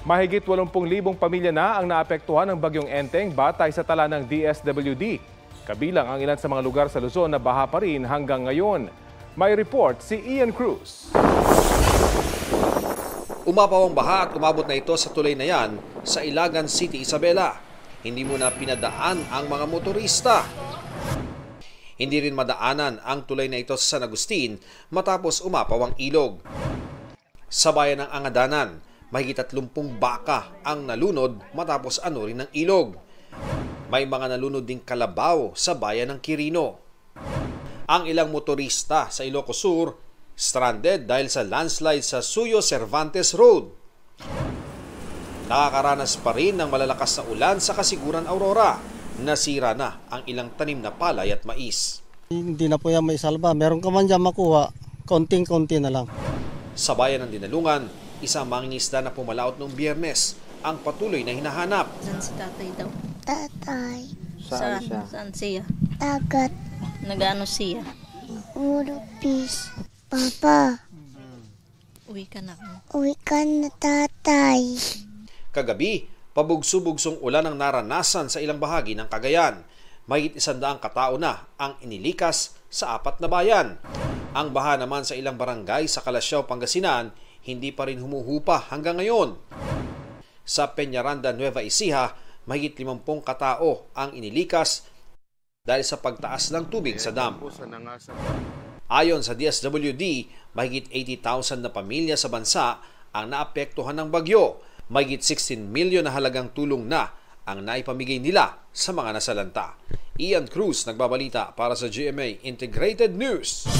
Mahigit 80,000 pamilya na ang naapektuhan ng bagyong Enteng batay sa tala ng DSWD. Kabilang ang ilan sa mga lugar sa Luzon na baha pa rin hanggang ngayon. May report si Ian Cruz. Umapaw ang baha at umabot na ito sa tulay na yan sa Ilagan City, Isabela. Hindi muna pinadaan ang mga motorista. Hindi rin madaanan ang tulay na ito sa San Agustin matapos umapaw ang ilog. Sa bayan ng Angadanan, mahigit 30 baka ang nalunod matapos anurin ng ilog. May mga nalunod ding kalabaw sa bayan ng Quirino. Ang ilang motorista sa Ilocos Sur stranded dahil sa landslide sa Suyo Cervantes Road. Nakakaranas pa rin ng malalakas na ulan sa Kasiguran Aurora. Nasira na ang ilang tanim na palay at mais. Hindi na po yan maisalba. Meron ka man dyan makuha, konting-konti na lang. Sa bayan ng Dinalungan, isang mangingisda na pumalaot noong Biyernes ang patuloy na hinahanap. Saan si tatay daw? Tatay. Saan? Saan siya? Dagat. Nagano siya? Urupis. Papa. Uwi ka na. Uwi ka na, tatay. Kagabi, pabugso-bugsong ulan ang naranasan sa ilang bahagi ng Cagayan. Mahigit 100 katao na ang inilikas sa 4 na bayan. Ang baha naman sa ilang barangay sa Calasiao, Pangasinan, hindi pa rin humuhupa hanggang ngayon. Sa Peñaranda, Nueva Ecija, mahigit 50 katao ang inilikas dahil sa pagtaas ng tubig sa dam. Ayon sa DSWD, mahigit 80,000 na pamilya sa bansa ang naapektuhan ng bagyo. Mahigit 16 milyon na halagang tulong na ang naipamigay nila sa mga nasalanta. Ian Cruz nagbabalita para sa GMA Integrated News.